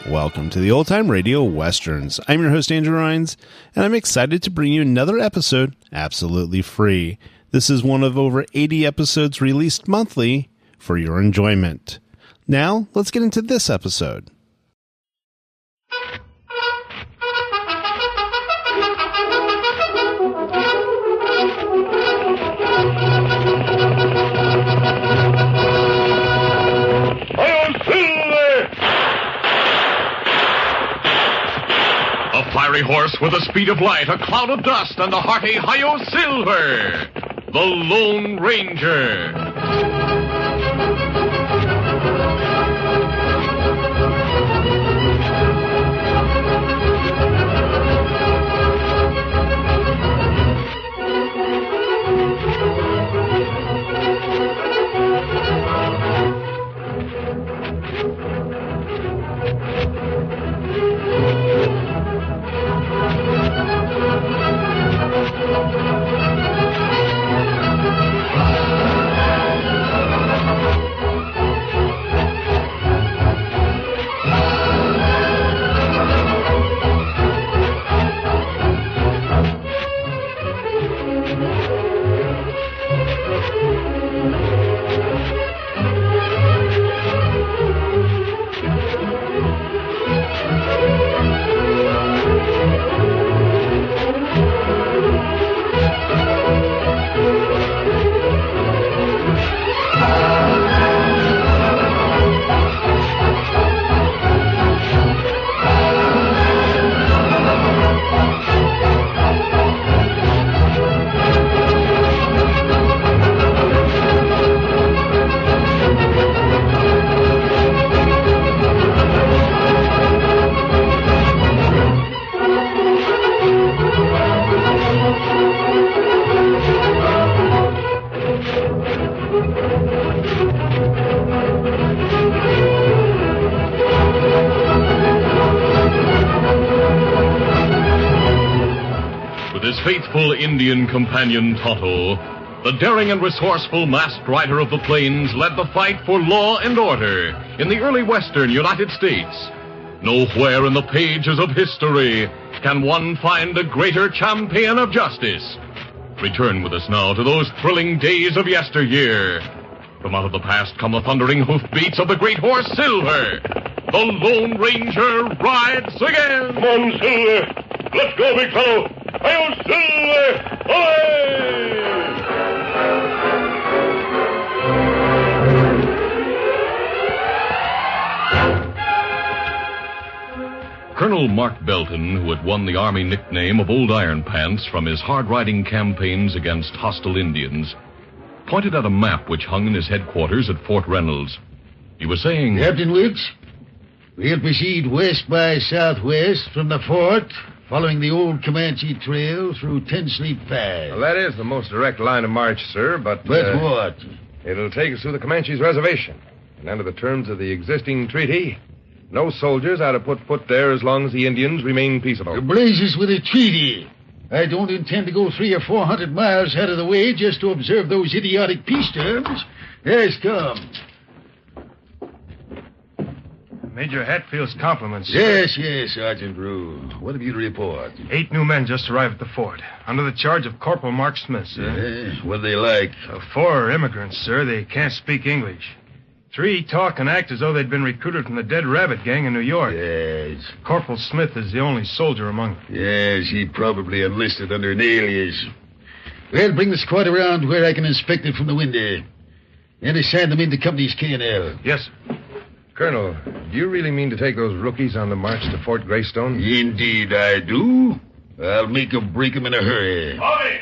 Welcome to the Old Time Radio Westerns. I'm your host, Andrew Rhynes, and I'm excited to bring you another episode absolutely free. This is one of over 80 episodes released monthly for your enjoyment. Now, let's get into this episode. Fiery horse with the speed of light, a cloud of dust, and a hearty Hi-Yo Silver, the Lone Ranger. Faithful Indian companion Tonto, the daring and resourceful masked rider of the plains, led the fight for law and order in the early western United States. Nowhere in the pages of history can one find a greater champion of justice. Return with us now to those thrilling days of yesteryear. From out of the past come the thundering hoofbeats of the great horse Silver. The Lone Ranger rides again. Come on, Silver. Let's go, big fellow. Hi-Yo Silver! Away! Colonel Mark Belton, who had won the Army nickname of Old Iron Pants from his hard-riding campaigns against hostile Indians, pointed at a map which hung in his headquarters at Fort Reynolds. He was saying, Captain Wilkes, we'll proceed west by southwest from the fort, following the old Comanche trail through Ten Sleep Pass. Well, that is the most direct line of march, sir, but... But what? It'll take us through the Comanches' reservation. And under the terms of the existing treaty, no soldiers are to put foot there as long as the Indians remain peaceable. The blazes with a treaty. I don't intend to go 300 or 400 miles out of the way just to observe those idiotic peace terms. Yes, come. Major Hatfield's compliments, sir. Yes, Sergeant Rue. What have you to report? 8 new men just arrived at the fort, under the charge of Corporal Mark Smith, sir. What are they like? 4 are immigrants, sir. They can't speak English. 3 talk and act as though they'd been recruited from the Dead Rabbit Gang in New York. Yes. Corporal Smith is the only soldier among them. Yes, he probably enlisted under an alias. Well, bring the squad around where I can inspect it from the window. And assign them into company's K&L. Yes, sir. Colonel, do you really mean to take those rookies on the march to Fort Greystone? Indeed I do. I'll make 'em break 'em in a hurry. Howdy!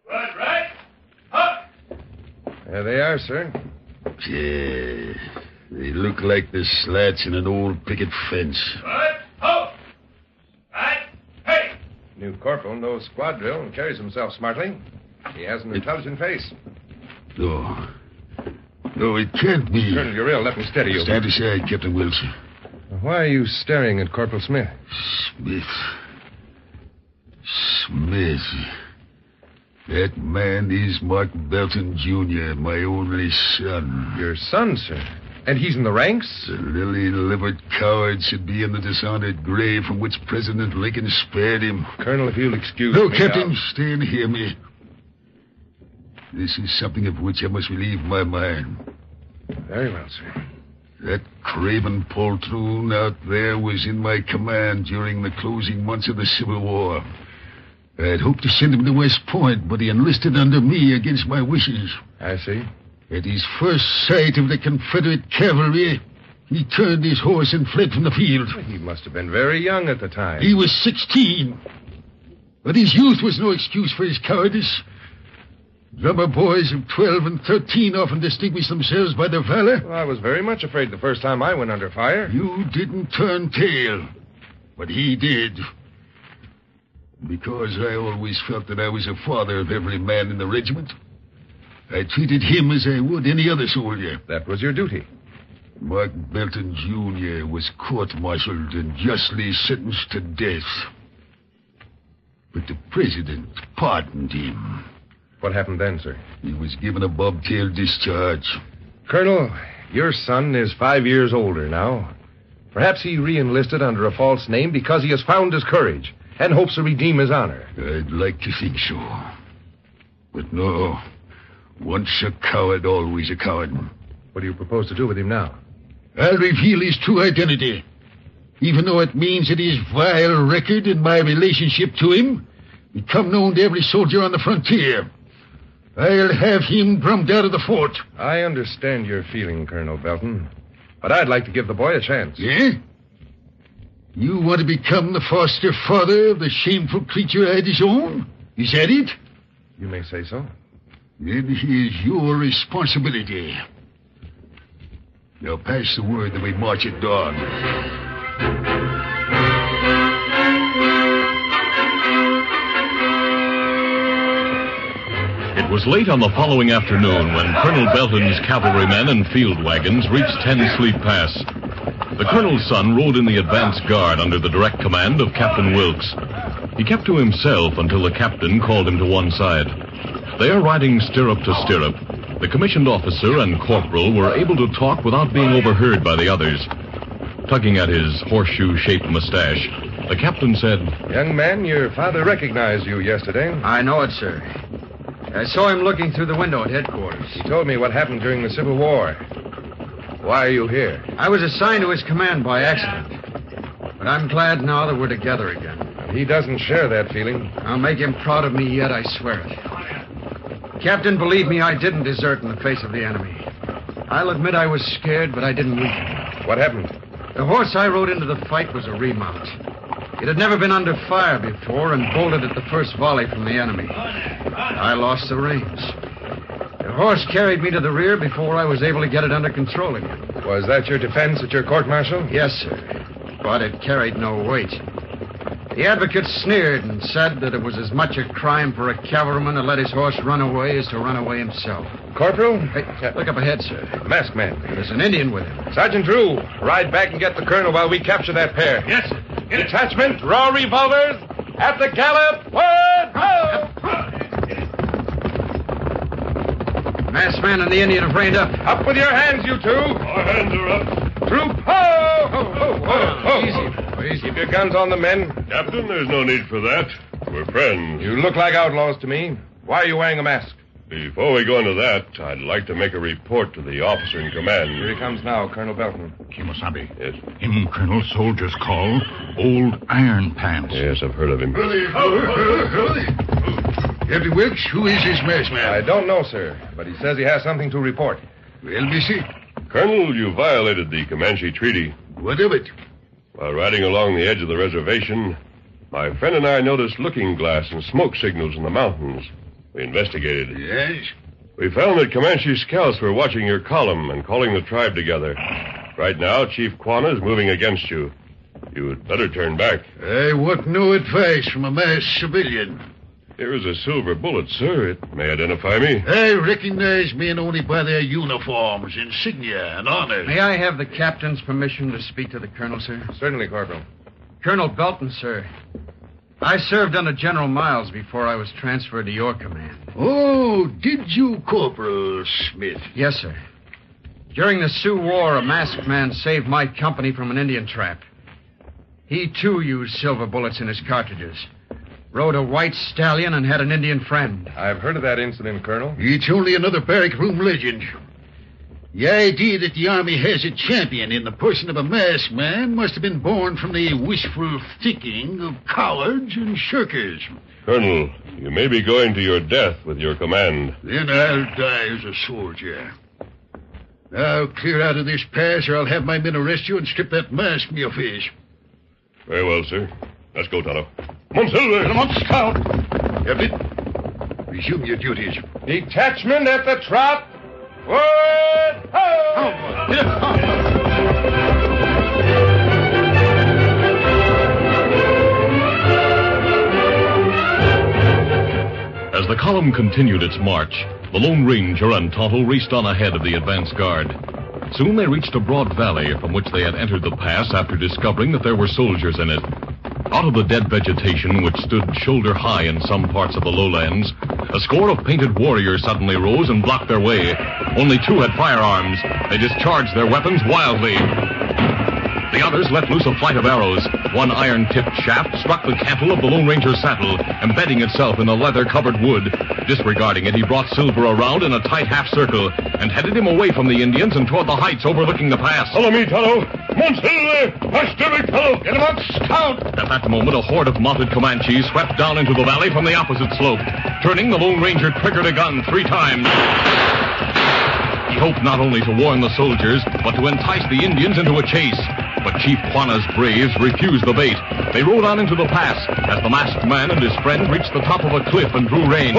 Right. Up! There they are, sir. Yeah, they look like the slats in an old picket fence. Right. Ho! Right. Hey! New corporal knows squad drill and carries himself smartly. He has an intelligent face. No, it can't be. Colonel, you're ill. Let me steady you. Stand aside, Captain Wilson. Why are you staring at Corporal Smith? Smith. That man is Mark Belton, Jr., my only son. Your son, sir? And he's in the ranks? The lily-livered coward should be in the dishonored grave from which President Lincoln spared him. Colonel, if you'll excuse No, me... Captain, stay and hear me. This is something of which I must relieve my mind. Very well, sir. That craven poltroon out there was in my command during the closing months of the Civil War. I had hoped to send him to West Point, but he enlisted under me against my wishes. I see. At his first sight of the Confederate cavalry, he turned his horse and fled from the field. He must have been very young at the time. He was 16. But his youth was no excuse for his cowardice. Drummer boys of 12 and 13 often distinguish themselves by their valor. Well, I was very much afraid the first time I went under fire. You didn't turn tail, but he did. Because I always felt that I was a father of every man in the regiment, I treated him as I would any other soldier. That was your duty. Mark Belton, Jr. was court-martialed and justly sentenced to death. But the president pardoned him. What happened then, sir? He was given a bobtail discharge. Colonel, your son is 5 years older now. Perhaps he re-enlisted under a false name because he has found his courage and hopes to redeem his honor. I'd like to think so. But no. Once a coward, always a coward. What do you propose to do with him now? I'll reveal his true identity. Even though it means that his vile record and my relationship to him become known to every soldier on the frontier. I'll have him drummed out of the fort. I understand your feeling, Colonel Belton. But I'd like to give the boy a chance. Yeah? You want to become the foster father of the shameful creature I disown? Is that it? You may say so. Then here's your responsibility. Now pass the word that we march at dawn. It was late on the following afternoon when Colonel Belton's cavalrymen and field wagons reached 10 Sleep Pass. The colonel's son rode in the advance guard under the direct command of Captain Wilkes. He kept to himself until the captain called him to one side. There, riding stirrup to stirrup, the commissioned officer and corporal were able to talk without being overheard by the others. Tugging at his horseshoe-shaped mustache, the captain said, Young man, your father recognized you yesterday. I know it, sir. I saw him looking through the window at headquarters. He told me what happened during the Civil War. Why are you here? I was assigned to his command by accident. But I'm glad now that we're together again. He doesn't share that feeling. I'll make him proud of me yet, I swear it. Captain, believe me, I didn't desert in the face of the enemy. I'll admit I was scared, but I didn't weaken. What happened? The horse I rode into the fight was a remount. It had never been under fire before and bolted at the first volley from the enemy. I lost the reins. The horse carried me to the rear before I was able to get it under control again. Was that your defense at your court-martial? Yes, sir. But it carried no weight. The advocate sneered and said that it was as much a crime for a cavalryman to let his horse run away as to run away himself. Corporal? Hey, look up ahead, sir. Masked man. There's an Indian with him. Sergeant Drew, ride back and get the colonel while we capture that pair. Yes, sir. Detachment, draw revolvers. At the gallop, forward, ho! Masked man and the Indian have reined up. Up with your hands, you two. Our hands are up. Troop, ho! Ho, ho, ho, ho. Easy. Keep your guns on the men. Captain, there's no need for that. We're friends. You look like outlaws to me. Why are you wearing a mask? Before we go into that, I'd like to make a report to the officer in command. Here he comes now, Colonel Belton. Kimosabe. Yes. Him Colonel soldiers call Old Iron Pants. Yes, I've heard of him. Captain Wilkes, who is this masked man? I don't know, sir, but he says he has something to report. Well, missy, Colonel, you violated the Comanche Treaty. what of it? While riding along the edge of the reservation, my friend and I noticed looking glass and smoke signals in the mountains. We investigated. Yes? We found that Comanche scouts were watching your column and calling the tribe together. Right now, Chief Quanah is moving against you. You had better turn back. I want no advice from a masked civilian. Here is a silver bullet, sir. It may identify me. I recognize men only by their uniforms, insignia, and honors. May I have the captain's permission to speak to the colonel, sir? Certainly, Corporal. Colonel Belton, sir. I served under General Miles before I was transferred to your command. Oh, did you, Corporal Smith? Yes, sir. During the Sioux War, a masked man saved my company from an Indian trap. He, too, used silver bullets in his cartridges. Rode a white stallion and had an Indian friend. I've heard of that incident, Colonel. It's only another barrack room legend. The idea that the Army has a champion in the person of a masked man must have been born from the wishful thinking of cowards and shirkers. Colonel, you may be going to your death with your command. Then I'll die as a soldier. Now clear out of this pass or I'll have my men arrest you and strip that mask from your face. Very well, sir. Let's go, Tonto. Come on, Silver. Come on, Scout. Everett, resume your duties. Detachment at the trot. Word! Ho! Get up. As the column continued its march, the Lone Ranger and Tonto raced on ahead of the advance guard. Soon they reached a broad valley from which they had entered the pass after discovering that there were soldiers in it. Out of the dead vegetation, which stood shoulder high in some parts of the lowlands, a score of painted warriors suddenly rose and blocked their way. Only two had firearms. They discharged their weapons wildly. The others let loose a flight of arrows. One iron-tipped shaft struck the cantle of the Lone Ranger's saddle, embedding itself in the leather-covered wood. Disregarding it, he brought Silver around in a tight half-circle and headed him away from the Indians and toward the heights overlooking the pass. Follow me, Tonto. Come on, Silver. Faster, big fellow. Get him up, Scout. At that moment, a horde of mounted Comanches swept down into the valley from the opposite slope. Turning, the Lone Ranger triggered a gun 3 times. He hoped not only to warn the soldiers, but to entice the Indians into a chase. But Chief Quanah's braves refused the bait. They rode on into the pass as the masked man and his friend reached the top of a cliff and drew rein.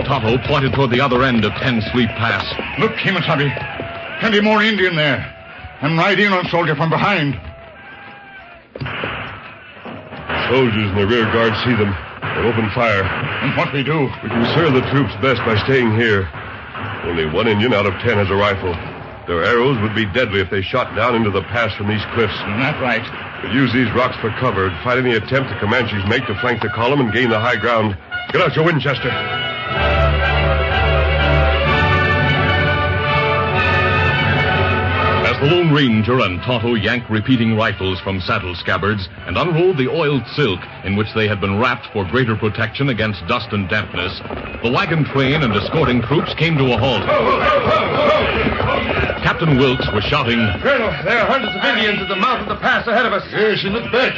Tonto pointed toward the other end of Ten Sleep Pass. Look, Kemosabe. Plenty more Indian there. And ride in on soldier from behind. Soldiers in the rear guard see them. They'll open fire. And what we do? We can serve the troops best by staying here. Only 1 Indian out of 10 has a rifle. Their arrows would be deadly if they shot down into the pass from these cliffs. That's right. We'll use these rocks for cover and fight any attempt the Comanches make to flank the column and gain the high ground. Get out your Winchester. As the Lone Ranger and Tonto yanked repeating rifles from saddle scabbards and unrolled the oiled silk in which they had been wrapped for greater protection against dust and dampness, the wagon train and escorting troops came to a halt. Captain Wilkes was shouting, Colonel, there are hundreds of Indians at the mouth of the pass ahead of us. Yes, and look back.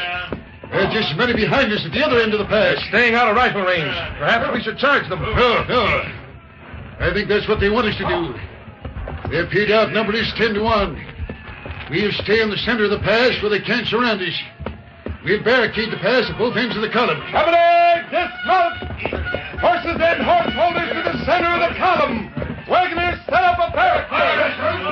There are just as many behind us at the other end of the pass. They're staying out of rifle range. Perhaps we should charge them. No. I think that's what they want us to do. They appear to outnumber us 10 to 1. We'll stay in the center of the pass where they can't surround us. We'll barricade the pass at both ends of the column. Company, dismount! Horses and horse holders to the center of the column. Wagoners, set up a barricade.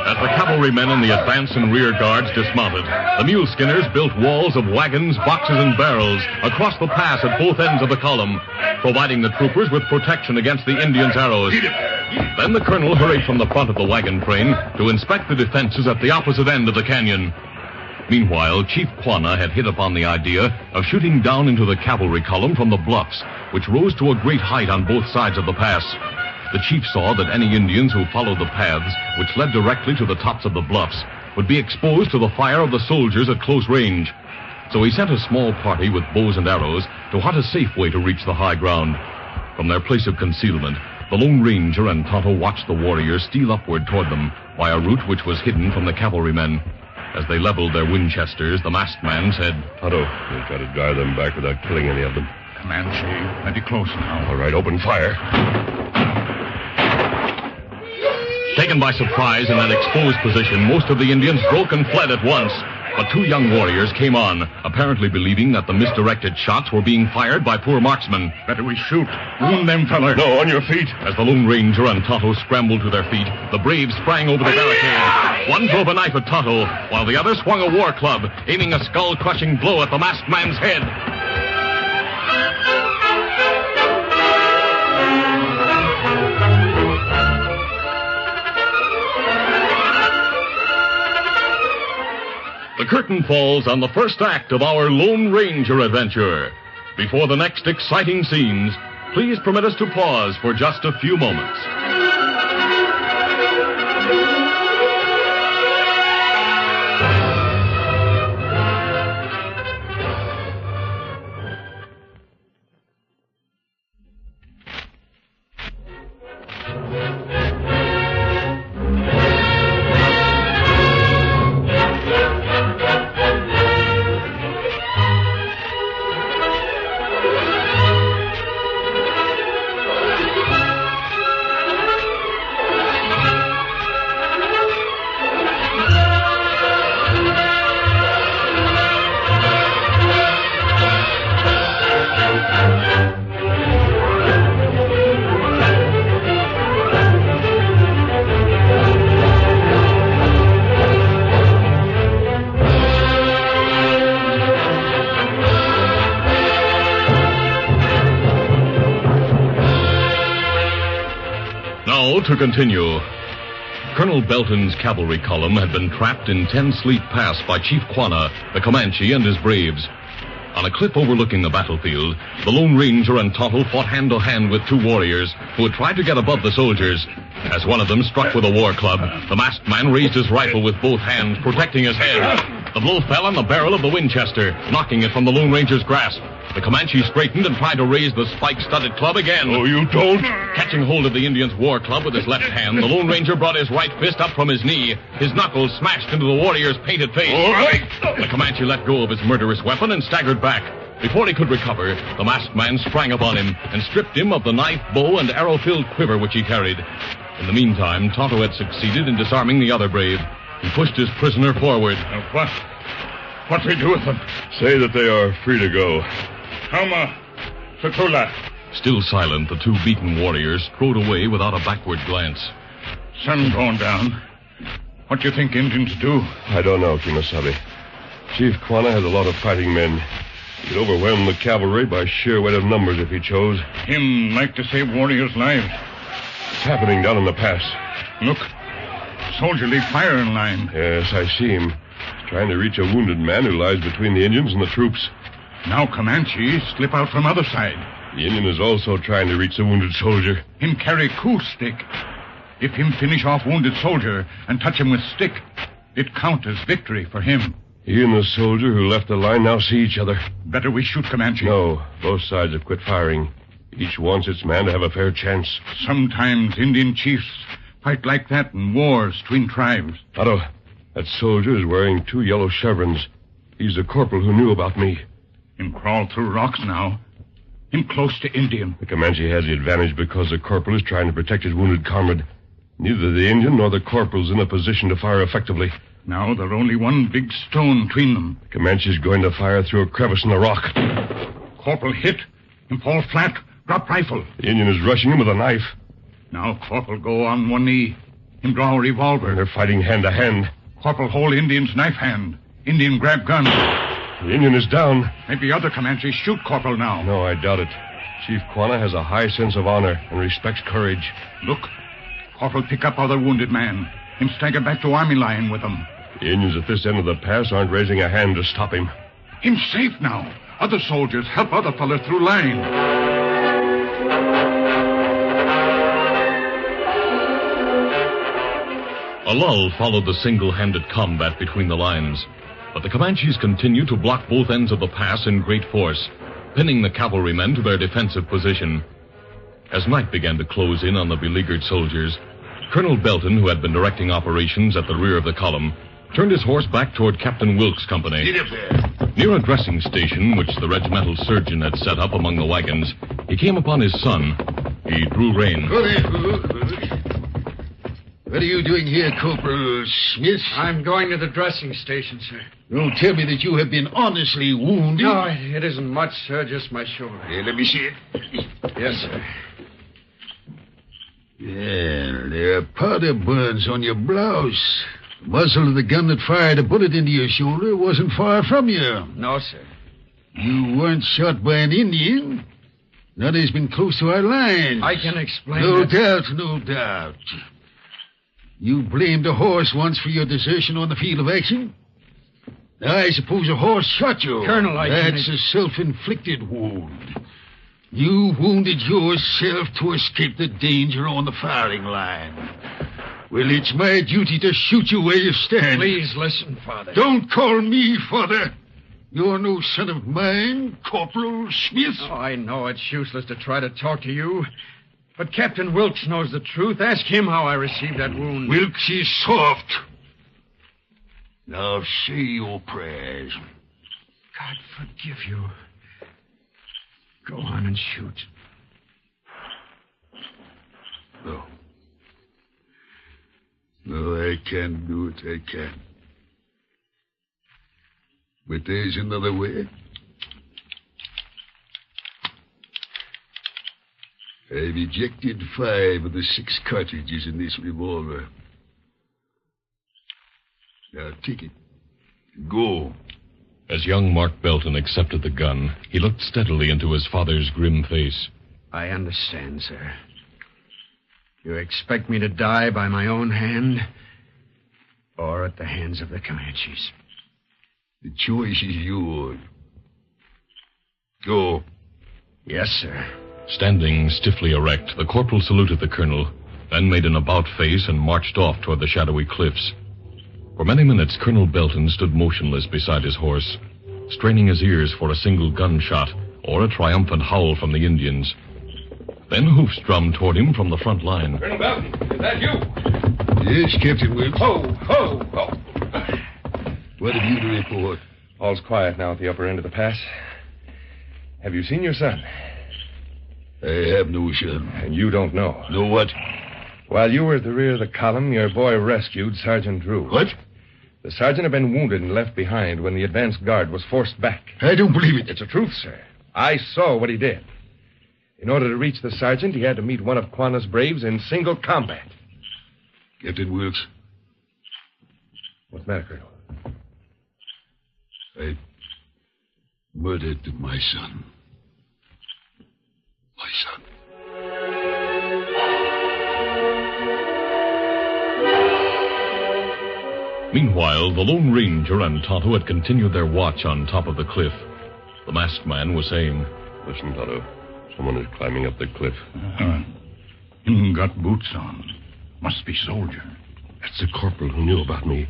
As the cavalrymen and the advance and rear guards dismounted, the mule skinners built walls of wagons, boxes, and barrels across the pass at both ends of the column, providing the troopers with protection against the Indians' arrows. Then the colonel hurried from the front of the wagon train to inspect the defenses at the opposite end of the canyon. Meanwhile, Chief Quanah had hit upon the idea of shooting down into the cavalry column from the bluffs, which rose to a great height on both sides of the pass. The chief saw that any Indians who followed the paths, which led directly to the tops of the bluffs, would be exposed to the fire of the soldiers at close range. So he sent a small party with bows and arrows to hunt a safe way to reach the high ground. From their place of concealment, the Lone Ranger and Tonto watched the warriors steal upward toward them by a route which was hidden from the cavalrymen. As they leveled their Winchesters, the masked man said, Tonto, we'll try to drive them back without killing any of them. Comanche, plenty close now. All right, open fire. Taken by surprise in that exposed position, most of the Indians broke and fled at once. But 2 young warriors came on, apparently believing that the misdirected shots were being fired by poor marksmen. Better we shoot. Wound them, feller. No, on your feet. As the Lone Ranger and Tonto scrambled to their feet, the braves sprang over the barricade. One drove a knife at Tonto, while the other swung a war club, aiming a skull-crushing blow at the masked man's head. The curtain falls on the first act of our Lone Ranger adventure. Before the next exciting scenes, please permit us to pause for just a few moments. To continue. Colonel Belton's cavalry column had been trapped in Ten Sleep Pass by Chief Quanah, the Comanche, and his braves. On a cliff overlooking the battlefield, the Lone Ranger and Tonto fought hand-to-hand with two warriors who had tried to get above the soldiers. As one of them struck with a war club, the masked man raised his rifle with both hands, protecting his head. The blow fell on the barrel of the Winchester, knocking it from the Lone Ranger's grasp. The Comanche straightened and tried to raise the spike-studded club again. Oh, you don't? Catching hold of the Indian's war club with his left hand, the Lone Ranger brought his right fist up from his knee. His knuckles smashed into the warrior's painted face. All right. The Comanche let go of his murderous weapon and staggered back. Before he could recover, the masked man sprang upon him and stripped him of the knife, bow, and arrow-filled quiver which he carried. In the meantime, Tonto had succeeded in disarming the other brave. He pushed his prisoner forward. What we do with them? Say that they are free to go. Hama, Satula. Still silent, the two beaten warriors strode away without a backward glance. Sun going down. What do you think Indians do? I don't know, Kimasabi. Chief Quanah has a lot of fighting men. He'd overwhelm the cavalry by sheer weight of numbers if he chose. Him like to save warriors' lives. It's happening down in the pass. Look. Soldier leave fire in line. Yes, I see him. He's trying to reach a wounded man who lies between the Indians and the troops. Now Comanches slip out from other side. The Indian is also trying to reach the wounded soldier. Him carry cool stick. If him finish off wounded soldier and touch him with stick, it count as victory for him. He and the soldier who left the line now see each other. Better we shoot Comanche. No, both sides have quit firing. Each wants its man to have a fair chance. Sometimes Indian chiefs fight like that in wars between tribes. Otto, that soldier is wearing two yellow chevrons. He's the corporal who knew about me. Him crawl through rocks now. Him close to Indian. The Comanche has the advantage because the corporal is trying to protect his wounded comrade. Neither the Indian nor the corporal is in a position to fire effectively. Now there's only one big stone between them. The Comanche is going to fire through a crevice in the rock. Corporal hit. Him fall flat. Drop rifle. The Indian is rushing him with a knife. Now Corporal go on one knee. Him draw a revolver. They're fighting hand to hand. Corporal hold Indian's knife hand. Indian grab gun. The Indian is down. Maybe other Comanches shoot Corporal now. No, I doubt it. Chief Quanah has a high sense of honor and respects courage. Look. Corporal pick up other wounded man. Him stagger back to army line with them. The Indians at this end of the pass aren't raising a hand to stop him. Him safe now. Other soldiers help other fellas through line. A lull followed the single-handed combat between the lines. But the Comanches continued to block both ends of the pass in great force, pinning the cavalrymen to their defensive position. As night began to close in on the beleaguered soldiers, Colonel Belton, who had been directing operations at the rear of the column, turned his horse back toward Captain Wilkes' company. Get up there. Near a dressing station, which the regimental surgeon had set up among the wagons, he came upon his son. He drew rein. What are you doing here, Corporal Smith? I'm going to the dressing station, sir. Don't tell me that you have been honestly wounded. No, it isn't much, sir. Just my shoulder. Here, let me see it. Yes, sir. Yeah, there are powder burns on your blouse. The muzzle of the gun that fired a bullet into your shoulder wasn't far from you. No, sir. You weren't shot by an Indian. Not has been close to our line. I can explain No that. doubt, no doubt. You blamed a horse once for your desertion on the field of action. I suppose a horse shot you. Colonel, That's a self-inflicted wound. You wounded yourself to escape the danger on the firing line. Well, it's my duty to shoot you where you stand. Please listen, Father. Don't call me Father. You're no son of mine, Corporal Smith. Oh, I know it's useless to try to talk to you. But Captain Wilkes knows the truth. Ask him how I received that wound. Wilkes is soft. Now say your prayers. God forgive you. Go on and shoot. No. No, I can't do it. I can't. But there's another way. I've ejected 5 of the 6 cartridges in this revolver. Now take it. Go. As young Mark Belton accepted the gun, he looked steadily into his father's grim face. I understand, sir. You expect me to die by my own hand or at the hands of the Comanches? The choice is yours. Go. Yes, sir. Standing stiffly erect, the corporal saluted the colonel, then made an about face and marched off toward the shadowy cliffs. For many minutes, Colonel Belton stood motionless beside his horse, straining his ears for a single gunshot or a triumphant howl from the Indians. Then hoofs drummed toward him from the front line. Colonel Belton, is that you? Yes, Captain Wilkes. Ho, ho, ho. What have you to report? All's quiet now at the upper end of the pass. Have you seen your son? I have no son. And you don't know. Know what? While you were at the rear of the column, your boy rescued Sergeant Drew. What? The sergeant had been wounded and left behind when the advance guard was forced back. I don't believe it. It's the truth, sir. I saw what he did. In order to reach the sergeant, he had to meet one of Quanah's braves in single combat. Captain Wilkes, What's the matter, Colonel? I murdered my son. My son. Meanwhile, the Lone Ranger and Tonto had continued their watch on top of the cliff. The masked man was saying, Listen, Tonto. Someone is climbing up the cliff. Him got boots on. Must be soldier. That's the corporal who knew about me.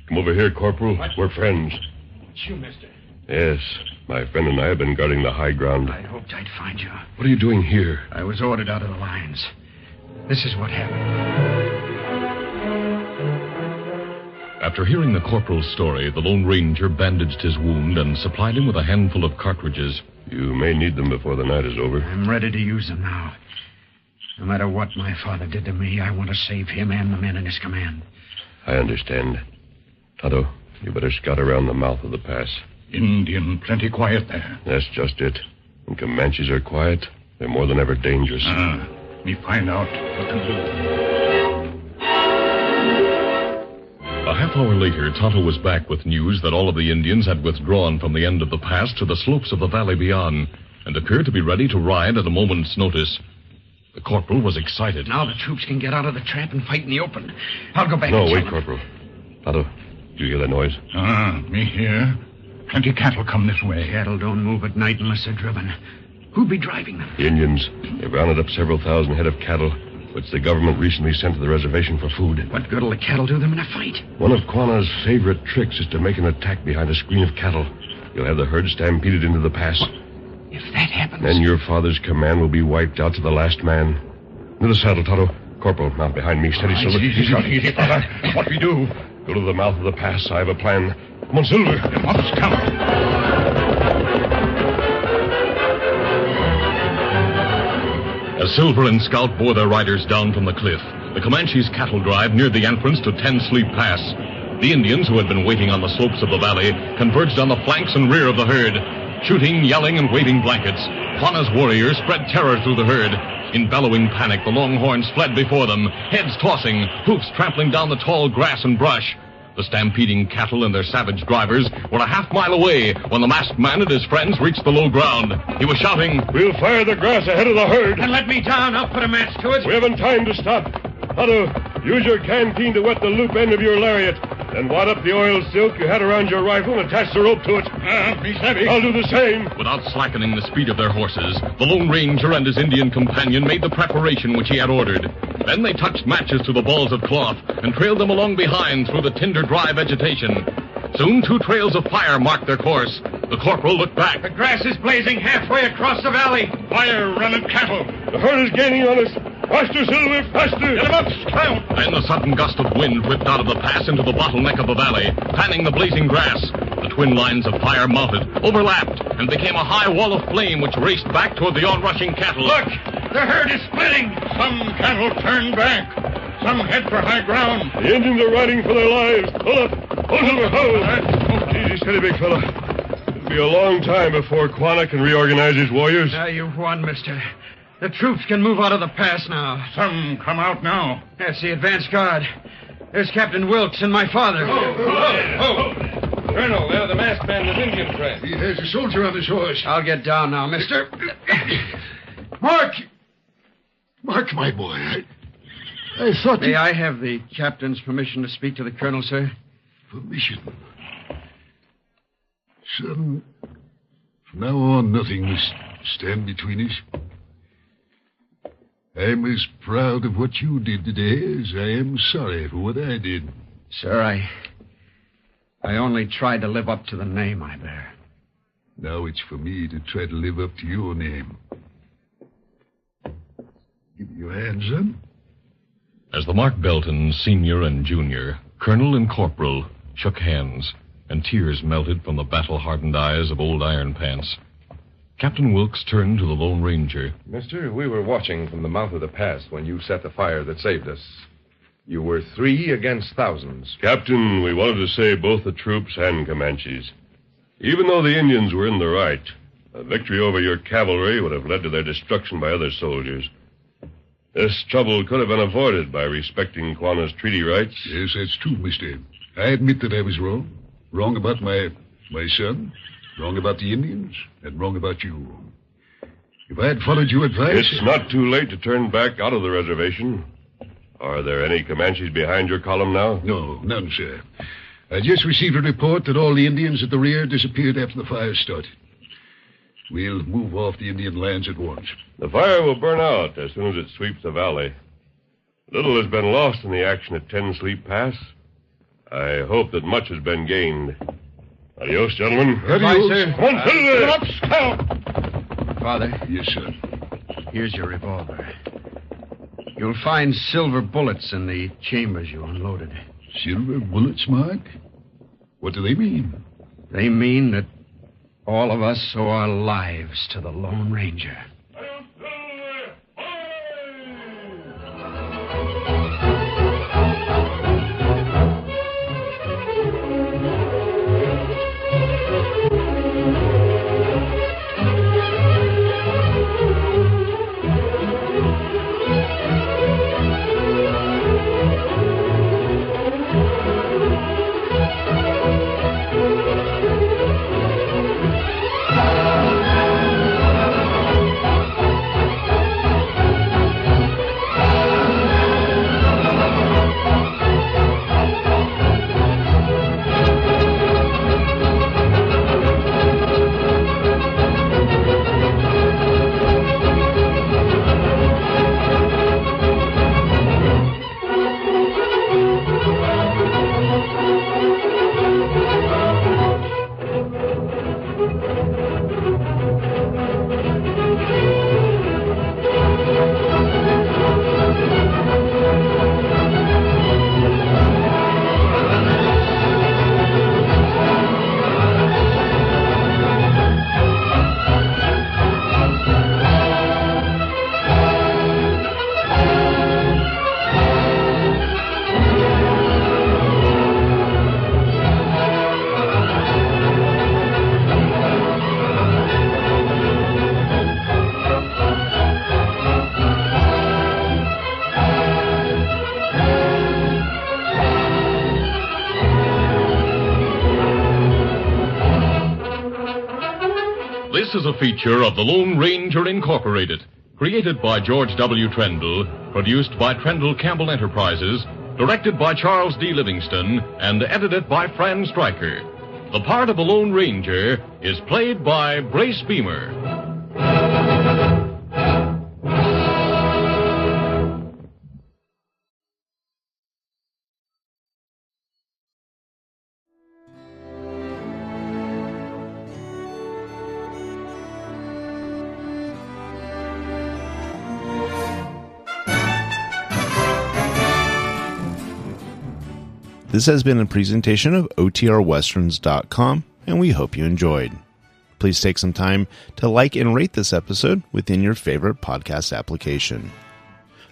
Come over here, Corporal. We're friends. It's you, mister. Yes. My friend and I have been guarding the high ground. I hoped I'd find you. What are you doing here? I was ordered out of the lines. This is what happened. After hearing the corporal's story, the Lone Ranger bandaged his wound and supplied him with a handful of cartridges. You may need them before the night is over. I'm ready to use them now. No matter what my father did to me, I want to save him and the men in his command. I understand. Tonto, you better scout around the mouth of the pass. Indian plenty quiet there. That's just it. When Comanches are quiet, they're more than ever dangerous. Me find out what to do. A half hour later, Tonto was back with news that all of the Indians had withdrawn from the end of the pass to the slopes of the valley beyond and appeared to be ready to ride at a moment's notice. The corporal was excited. Now the troops can get out of the trap and fight in the open. I'll go back No, and tell wait, them. Corporal. Tonto, do you hear that noise? Me here. Plenty cattle come this way. Cattle don't move at night unless they're driven. Who'd be driving them? The Indians. They've rounded up several thousand head of cattle, which the government recently sent to the reservation for food. What good'll the cattle do them in a fight? One of Quanah's favorite tricks is to make an attack behind a screen of cattle. You'll have the herd stampeded into the pass. If that happens... Then your father's command will be wiped out to the last man. Into the saddle, Tonto. Corporal, mount behind me. Steady, Silver. Easy, father. What we do? Go to the mouth of the pass. I have a plan. Come on, Silver. Let's come. As Silver and Scout bore their riders down from the cliff, the Comanches' cattle drive neared the entrance to Ten Sleep Pass. The Indians, who had been waiting on the slopes of the valley, converged on the flanks and rear of the herd. Shooting, yelling, and waving blankets, Quanah's warriors spread terror through the herd. In bellowing panic, the Longhorns fled before them, heads tossing, hoofs trampling down the tall grass and brush. The stampeding cattle and their savage drivers were a half-mile away when the masked man and his friends reached the low ground. He was shouting, We'll fire the grass ahead of the herd. And let me down. I'll put a match to it. We haven't time to stop. Tonto, use your canteen to wet the loop end of your lariat. Then wad up the oil silk you had around your rifle and attach the rope to it. Be savvy. I'll do the same. Without slackening the speed of their horses, the Lone Ranger and his Indian companion made the preparation which he had ordered. Then they touched matches to the balls of cloth and trailed them along behind through the tinder-dry vegetation. Soon 2 trails of fire marked their course. The corporal looked back. The grass is blazing halfway across the valley. Fire running cattle. The herd is gaining on us. Faster, Silver, faster. Get him up, Scout. Then the sudden gust of wind whipped out of the pass into the bottleneck of the valley, fanning the blazing grass. The twin lines of fire mounted, overlapped, and became a high wall of flame which raced back toward the onrushing cattle. Look! The herd is splitting! Some cattle turn back. Some head for high ground. The Indians are riding for their lives. Pull up. Pull, Silver, hold. Easy, steady, big fella. It'll be a long time before Quanah can reorganize his warriors. Now you've won, mister. The troops can move out of the pass now. Some come out now. That's the advance guard. There's Captain Wilkes and my father. Colonel, they're the masked man with Indian friend. He has a soldier on his horse. I'll get down now, mister. Mark! Mark, my boy, I thought May I have the captain's permission to speak to the colonel, sir? Permission. Son, from now on, nothing must stand between us. I'm as proud of what you did today as I am sorry for what I did. Sir, I only tried to live up to the name I bear. Now it's for me to try to live up to your name. Give me your hand, son. As the Mark Belton, Senior and Junior, Colonel and Corporal, shook hands, and tears melted from the battle-hardened eyes of old Iron Pants, Captain Wilkes turned to the Lone Ranger. Mister, we were watching from the mouth of the pass when you set the fire that saved us. You were 3 against thousands. Captain, we wanted to save both the troops and Comanches. Even though the Indians were in the right, a victory over your cavalry would have led to their destruction by other soldiers. This trouble could have been avoided by respecting Quanah's treaty rights. Yes, that's true, mister. I admit that I was wrong. Wrong about my son, wrong about the Indians, and wrong about you. If I had followed your advice... It's not too late to turn back out of the reservation. Are there any Comanches behind your column now? No, none, sir. I just received a report that all the Indians at the rear disappeared after the fire started. We'll move off the Indian lands at once. The fire will burn out as soon as it sweeps the valley. Little has been lost in the action at 10 Sleep Pass. I hope that much has been gained. Adios, gentlemen. Goodbye, sir. Come on, Silver. Father. Yes, sir. Here's your revolver. You'll find silver bullets in the chambers you unloaded. Silver bullets, Mark? What do they mean? They mean that all of us owe our lives to the Lone Ranger. This is a feature of the Lone Ranger Incorporated, created by George W. Trendle, produced by Trendle Campbell Enterprises, Directed by Charles D. Livingston and edited by Fran Stryker. The part of the Lone Ranger is played by Brace Beamer. This has been a presentation of OTRWesterns.com, and we hope you enjoyed. Please take some time to like and rate this episode within your favorite podcast application.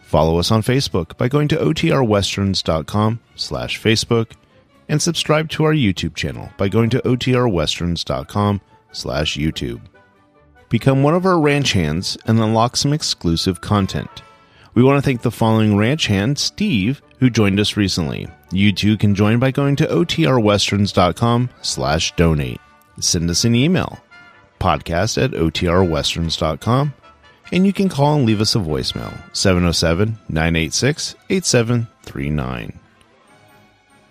Follow us on Facebook by going to OTRWesterns.com/Facebook, and subscribe to our YouTube channel by going to OTRWesterns.com/YouTube. Become one of our ranch hands and unlock some exclusive content. We want to thank the following ranch hand, Steve, who joined us recently. You too can join by going to OTRWesterns.com/donate. Send us an email, podcast@OTRWesterns.com, and you can call and leave us a voicemail, 707-986-8739.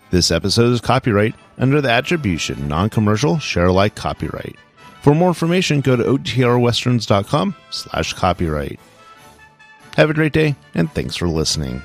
This episode is copyright under the attribution, non-commercial, share-alike copyright. For more information, go to OTRWesterns.com/copyright. Have a great day, and thanks for listening.